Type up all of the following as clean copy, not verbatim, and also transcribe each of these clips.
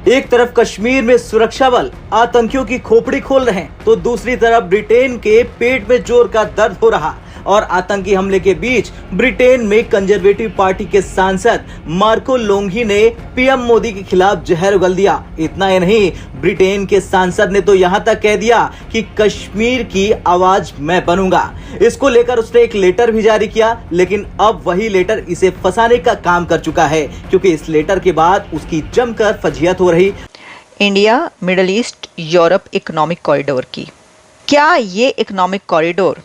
एक तरफ कश्मीर में सुरक्षा बल आतंकियों की खोपड़ी खोल रहे हैं, तो दूसरी तरफ ब्रिटेन के पेट में जोर का दर्द हो रहा और आतंकी हमले के बीच ब्रिटेन में कंजर्वेटिव पार्टी के सांसद मार्को लोंघी ने पीएम मोदी के खिलाफ जहर उगल दिया। इतना ही नहीं, ब्रिटेन के सांसद ने तो यहाँ तक कह दिया कि कश्मीर की आवाज मैं बनूंगा। इसको लेकर उसने एक लेटर भी जारी किया, लेकिन अब वही लेटर इसे फंसाने का काम कर चुका है, क्योंकि इस लेटर के बाद उसकी जमकर फजीहत हो रही। India middle east Europe economic corridor की, क्या ये इकोनॉमिक कॉरिडोर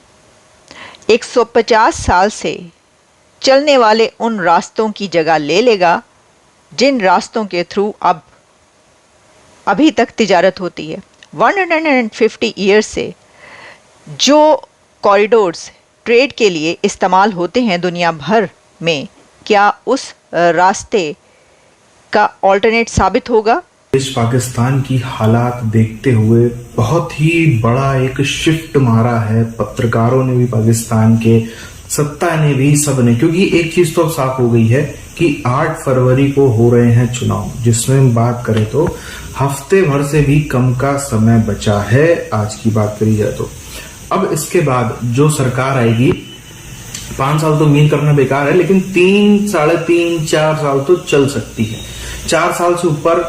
150 साल से चलने वाले उन रास्तों की जगह ले लेगा जिन रास्तों के थ्रू अभी तक तिजारत होती है? 150 ईयर्स से जो कॉरिडोर्स ट्रेड के लिए इस्तेमाल होते हैं दुनिया भर में, क्या उस रास्ते का ऑल्टरनेट साबित होगा? इस पाकिस्तान की हालात देखते हुए बहुत ही बड़ा एक शिफ्ट मारा है पत्रकारों ने भी, पाकिस्तान के सत्ता ने भी, सब ने। क्योंकि एक चीज तो अब साफ हो गई है कि 8 फरवरी को हो रहे हैं चुनाव, जिसमें बात करें तो हफ्ते भर से भी कम का समय बचा है आज की बात करी जाए तो। अब इसके बाद जो सरकार आएगी, 5 साल तो उम्मीद करना बेकार है, लेकिन 3, साढ़े 3, 4 साल तो चल सकती है। 4 साल से ऊपर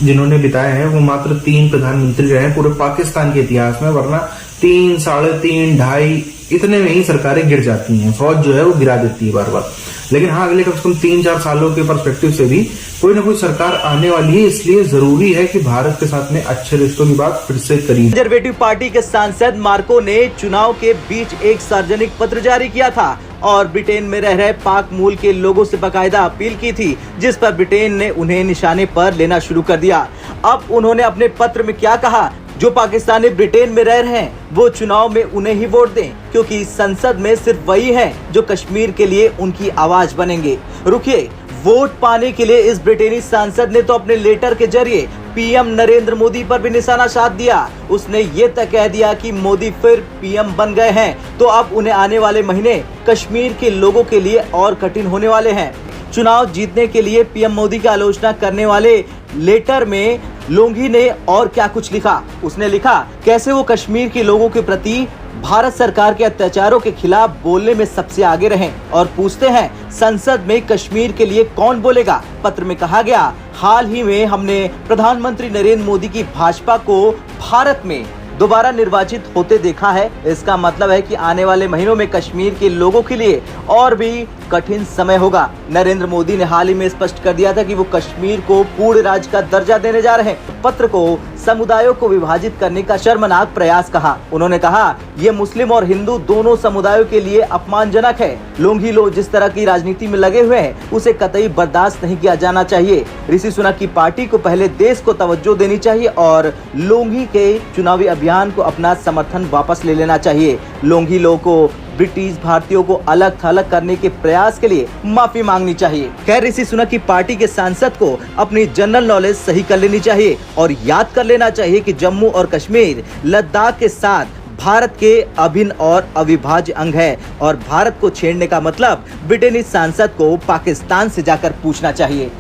जिन्होंने बिताए हैं वो मात्र 3 प्रधानमंत्री रहे हैं पूरे पाकिस्तान के इतिहास में, वरना 3, साढ़े 3, 2.5 इतने में ही सरकारें गिर जाती हैं, फौज जो है वो गिरा देती है बार बार। लेकिन हाँ, अगले कम से कम 3-4 सालों के पर्सपेक्टिव से भी कोई ना कोई सरकार आने वाली है, इसलिए जरूरी है कि भारत के साथ में अच्छे रिश्तों की बात फिर से करी। कंजर्वेटिव पार्टी के सांसद मार्को ने चुनाव के बीच एक सार्वजनिक पत्र जारी किया था और ब्रिटेन में रह रहे पाक मूल के लोगों से बाकायदा अपील की थी, जिस पर ब्रिटेन ने उन्हें निशाने पर लेना शुरू कर दिया। अब उन्होंने अपने पत्र में क्या कहा? जो पाकिस्तानी ब्रिटेन में रह रहे हैं वो चुनाव में उन्हें ही वोट दें, क्योंकि संसद में सिर्फ वही हैं जो कश्मीर के लिए उनकी आवाज बनेंगे। रुकिए, वोट पाने के लिए इस ब्रिटेनी सांसद ने तो अपने लेटर के जरिए पीएम नरेंद्र मोदी पर भी निशाना साध दिया। उसने ये तक कह दिया कि मोदी फिर पीएम बन गए हैं, तो अब उन्हें आने वाले महीने कश्मीर के लोगों के लिए और कठिन होने वाले हैं। चुनाव जीतने के लिए पीएम मोदी की आलोचना करने वाले लेटर में लोंघी ने और क्या कुछ लिखा? उसने लिखा कैसे वो कश्मीर के लोगों के प्रति भारत सरकार के अत्याचारों के खिलाफ बोलने में सबसे आगे रहें और पूछते हैं संसद में कश्मीर के लिए कौन बोलेगा। पत्र में कहा गया, हाल ही में हमने प्रधानमंत्री नरेंद्र मोदी की भाजपा को भारत में दोबारा निर्वाचित होते देखा है। इसका मतलब है कि आने वाले महीनों में कश्मीर के लोगों के लिए और भी कठिन समय होगा। नरेंद्र मोदी ने हाल ही में स्पष्ट कर दिया था कि वो कश्मीर को पूर्ण राज्य का दर्जा देने जा रहे हैं। पत्र को समुदायों को विभाजित करने का शर्मनाक प्रयास कहा। उन्होंने कहा, ये मुस्लिम और हिंदू दोनों समुदायों के लिए अपमानजनक है। लोंघी लोग जिस तरह की राजनीति में लगे हुए हैं उसे कतई बर्दाश्त नहीं किया जाना चाहिए। ऋषि सुनक की पार्टी को पहले देश को तवज्जो देनी चाहिए और लोंघी के चुनावी अभियान को अपना समर्थन वापस ले लेना चाहिए। लोंघी लोगों को ब्रिटिश भारतीयों को अलग थलग करने के प्रयास के लिए माफी मांगनी चाहिए। खैर, ऋषि सुनक की पार्टी के सांसद को अपनी जनरल नॉलेज सही कर लेनी चाहिए और याद कर लेना चाहिए कि जम्मू और कश्मीर लद्दाख के साथ भारत के अभिन्न और अविभाज्य अंग है और भारत को छेड़ने का मतलब ब्रिटेनी सांसद को पाकिस्तान से जाकर पूछना चाहिए।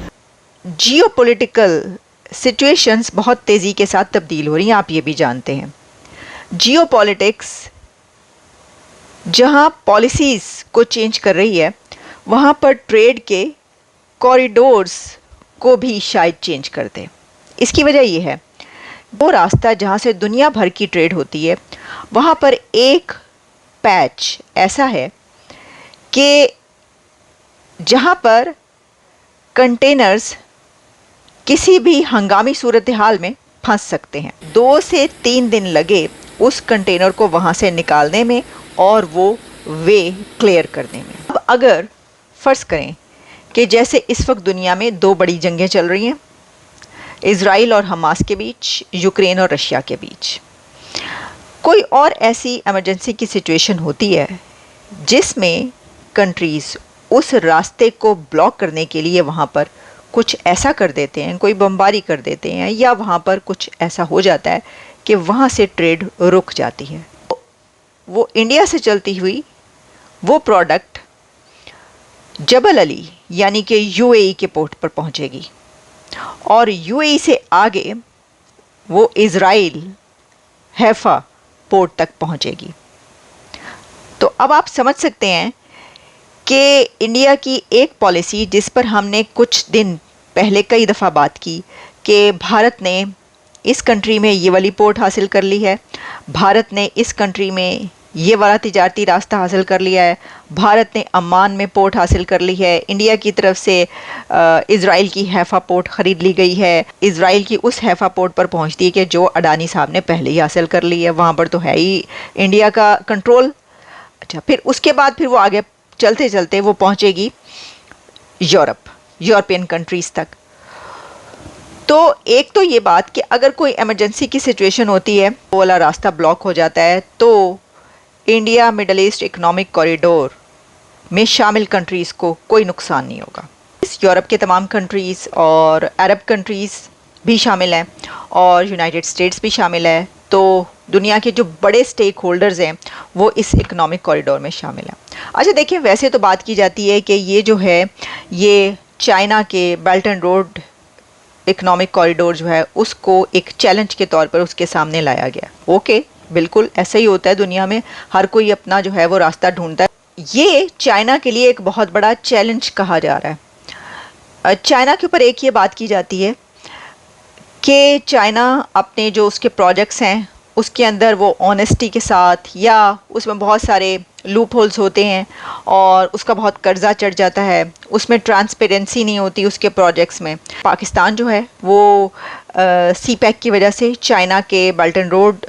जियोपॉलिटिकल सिचुएशंस बहुत तेजी के साथ तब्दील हो रही हैं, आप ये भी जानते हैं। जियोपॉलिटिक्स जहां पॉलिसीज़ को चेंज कर रही है, वहां पर ट्रेड के कॉरिडोर्स को भी शायद चेंज कर दे। इसकी वजह यह है, वो रास्ता जहां से दुनिया भर की ट्रेड होती है, वहां पर एक पैच ऐसा है कि जहां पर कंटेनर्स किसी भी हंगामी सूरत हाल में फंस सकते हैं। 2 से 3 दिन लगे उस कंटेनर को वहां से निकालने में और वो वे क्लियर करने में। अब अगर फ़र्ज़ करें कि जैसे इस वक्त दुनिया में 2 बड़ी जंगें चल रही हैं, इज़राइल और हमास के बीच, यूक्रेन और रशिया के बीच, कोई और ऐसी इमरजेंसी की सिचुएशन होती है जिसमें कंट्रीज़ उस रास्ते को ब्लॉक करने के लिए वहाँ पर कुछ ऐसा कर देते हैं, कोई बमबारी कर देते हैं, या वहाँ पर कुछ ऐसा हो जाता है कि वहाँ से ट्रेड रुक जाती है। वो इंडिया से चलती हुई वो प्रोडक्ट जबल अली यानी कि यूएई के पोर्ट पर पहुंचेगी। और यूएई से आगे वो इज़राइल हैफा पोर्ट तक पहुंचेगी। तो अब आप समझ सकते हैं कि इंडिया की एक पॉलिसी, जिस पर हमने कुछ दिन पहले कई दफ़ा बात की कि भारत ने इस कंट्री में ये वाली पोर्ट हासिल कर ली है, भारत ने इस कंट्री में ये वाला तिजारती रास्ता हासिल कर लिया है, भारत ने अम्मान में पोर्ट हासिल कर ली है, इंडिया की तरफ से इज़राइल की हैफा पोर्ट ख़रीद ली गई है, इज़राइल की उस हैफा पोर्ट पर पहुंचती है कि जो अडानी साहब ने पहले ही हासिल कर ली है, वहाँ पर तो है ही इंडिया का कंट्रोल। अच्छा, फिर उसके बाद फिर वो आगे चलते चलते वो पहुँचेगी यूरोपियन कंट्रीज़ तक। तो एक तो ये बात कि अगर कोई इमरजेंसी की सिचुएशन होती है, वो वाला रास्ता ब्लॉक हो जाता है, तो India middle east economic corridor में शामिल कंट्रीज़ को कोई नुकसान नहीं होगा। इस यूरोप के तमाम कंट्रीज़ और अरब कंट्रीज़ भी शामिल हैं और यूनाइटेड स्टेट्स भी शामिल है। तो दुनिया के जो बड़े स्टेक होल्डर्स हैं वो इस इकोनॉमिक कॉरिडोर में शामिल हैं। अच्छा देखिए, वैसे तो बात की जाती है कि ये जो है ये चाइना के belt and road economic corridor जो है उसको एक चैलेंज के तौर पर उसके सामने लाया गया। ओके, बिल्कुल ऐसा ही होता है दुनिया में, हर कोई अपना जो है वो रास्ता ढूंढता है। ये चाइना के लिए एक बहुत बड़ा चैलेंज कहा जा रहा है। चाइना के ऊपर एक ये बात की जाती है कि चाइना अपने जो उसके प्रोजेक्ट्स हैं उसके अंदर वो ऑनेस्टी के साथ, या उसमें बहुत सारे लूप होल्स होते हैं और उसका बहुत कर्जा चढ़ जाता है, उसमें ट्रांसपेरेंसी नहीं होती उसके प्रोजेक्ट्स में। पाकिस्तान जो है वो सीपैक की वजह से चाइना के बेल्ट एंड रोड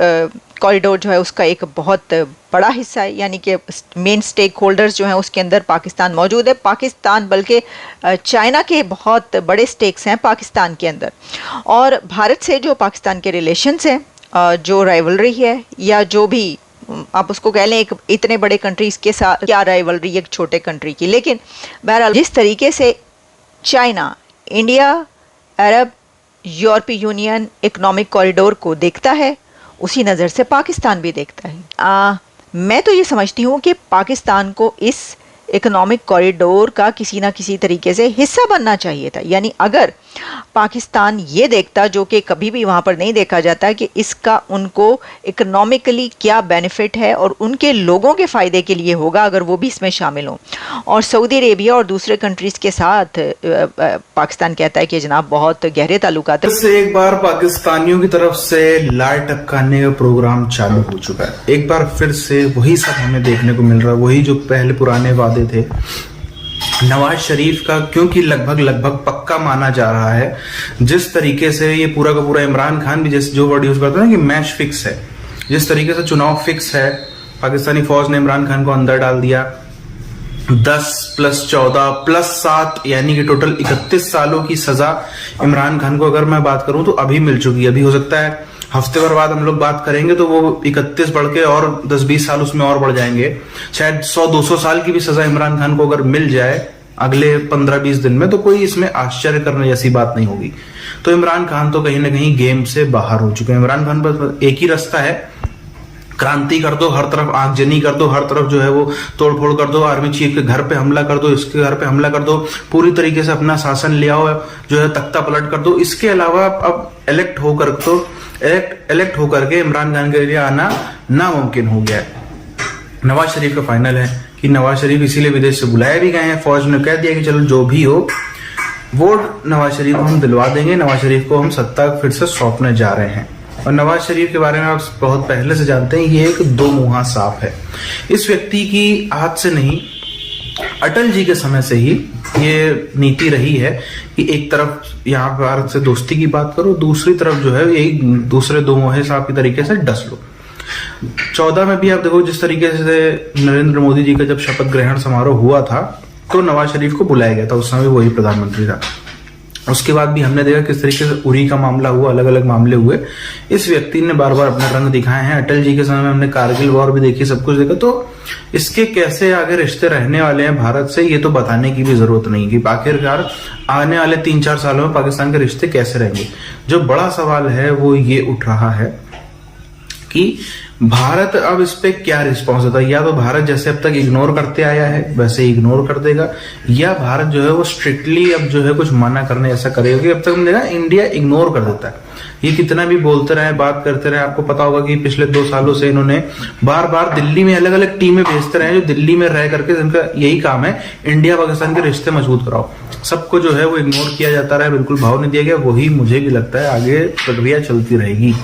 कॉरिडोर जो है उसका एक बहुत बड़ा हिस्सा है, यानी कि मेन स्टेक होल्डर्स जो हैं उसके अंदर पाकिस्तान मौजूद है। पाकिस्तान बल्कि चाइना के बहुत बड़े स्टेक्स हैं पाकिस्तान के अंदर, और भारत से जो पाकिस्तान के रिलेशंस हैं, जो राइवलरी है या जो भी आप उसको कह लें, एक इतने बड़े कंट्रीज़ के साथ क्या राइवलरी एक छोटे कंट्री की, लेकिन बहरहाल जिस तरीके से चाइना इंडिया अरब यूरोपीय यूनियन इकोनॉमिक कॉरिडोर को देखता है उसी नज़र से पाकिस्तान भी देखता है। मैं तो ये समझती हूँ कि पाकिस्तान को इस इकोनॉमिक कॉरिडोर का किसी ना किसी तरीके से हिस्सा बनना चाहिए था। यानी अगर पाकिस्तान ये देखता, जो कि कभी भी वहाँ पर नहीं देखा जाता, कि इसका उनको इकोनॉमिकली क्या बेनिफिट है और उनके लोगों के फ़ायदे के लिए होगा अगर वो भी इसमें शामिल हों। और सऊदी अरेबिया और दूसरे कंट्रीज़ के साथ पाकिस्तान कहता है कि जनाब बहुत गहरे ताल्लुकात हैं। एक बार पाकिस्तानियों की तरफ से लाल टपकाने का प्रोग्राम चालू हो चुका है। एक बार फिर से वही सब हमें देखने को मिल रहा है, वही जो पहले पुराने वादे थे नवाज शरीफ का, क्योंकि लगभग पक्का माना जा रहा है। जिस तरीके से ये पूरा का पूरा, इमरान खान भी जैसे जो वर्ड यूज करता है ना कि मैच फिक्स है, जिस तरीके से चुनाव फिक्स है, पाकिस्तानी फौज ने इमरान खान को अंदर डाल दिया। 10 + 14 + 7 यानी कि टोटल 31 सालों की सजा इमरान खान को अगर मैं बात करूं तो अभी मिल चुकी है। अभी हो सकता है हफ्ते भर बाद हम लोग बात करेंगे तो वो 31 बढ़ के और 10-20 साल उसमें और बढ़ जाएंगे। शायद 100-200 साल की भी सजा इमरान खान को अगर मिल जाए अगले 15-20 दिन में, तो कोई इसमें आश्चर्य करने जैसी बात नहीं होगी। तो इमरान खान तो कहीं ना कहीं गेम से बाहर हो चुके हैं। इमरान खान पर एक ही रास्ता है, क्रांति कर दो, हर तरफ आगजनी कर दो, हर तरफ जो है वो तोड़ फोड़ कर दो, आर्मी चीफ के घर पे हमला कर दो, इसके घर पे हमला कर दो, पूरी तरीके से अपना शासन ले आओ, जो है तख्ता पलट कर दो। इसके अलावा अब इलेक्ट होकर के इमरान खान के लिए आना नामुमकिन हो गया है। नवाज शरीफ का फाइनल है कि नवाज शरीफ इसीलिए विदेश से बुलाए भी गए हैं। फौज ने कह दिया कि चलो जो भी हो वोट नवाज शरीफ को हम दिलवा देंगे, नवाज शरीफ को हम सत्ता फिर से सौंपने जा रहे हैं। और नवाज शरीफ के बारे में आप बहुत पहले से जानते हैं, ये एक दो मुहा सांप है। इस व्यक्ति की आज से नहीं, अटल जी के समय से ही ये नीति रही है कि एक तरफ यहाँ भारत से दोस्ती की बात करो, दूसरी तरफ जो है यही दूसरे दो मुहे सांप की तरीके से डस लो। 14 में भी आप देखो जिस तरीके से नरेंद्र मोदी जी का जब शपथ ग्रहण समारोह हुआ था तो नवाज शरीफ को बुलाया गया था, उस समय वही प्रधानमंत्री था। उसके बाद भी हमने देखा किस तरीके से उरी का मामला हुआ, अलग अलग मामले हुए। इस व्यक्ति ने बार बार अपने रंग दिखाए हैं। अटल जी के समय में हमने कारगिल वॉर भी देखी, सब कुछ देखा। तो इसके कैसे आगे रिश्ते रहने वाले हैं भारत से, ये तो बताने की भी जरूरत नहीं कि आखिरकार आने वाले 3-4 सालों में पाकिस्तान के रिश्ते कैसे रहेंगे। जो बड़ा सवाल है वो ये उठ रहा है कि भारत अब इस पे क्या रिस्पॉन्स होता है। या तो भारत जैसे अब तक इग्नोर करते आया है वैसे इग्नोर कर देगा, या भारत जो है वो स्ट्रिक्टली अब जो है कुछ मना करने ऐसा करेगा कि अब तक हमने देखा इंडिया इग्नोर कर देता है। ये कितना भी बोलते रहे, बात करते रहे, आपको पता होगा कि पिछले 2 सालों से इन्होंने बार बार दिल्ली में अलग अलग टीमें भेजते रहे, जो दिल्ली में रह करके जिनका यही काम है इंडिया पाकिस्तान के रिश्ते मजबूत कराओ। सबको जो है वो इग्नोर किया जाता रहा, बिल्कुल भाव नहीं दिया गया। वही मुझे भी लगता है आगे प्रक्रिया चलती रहेगी।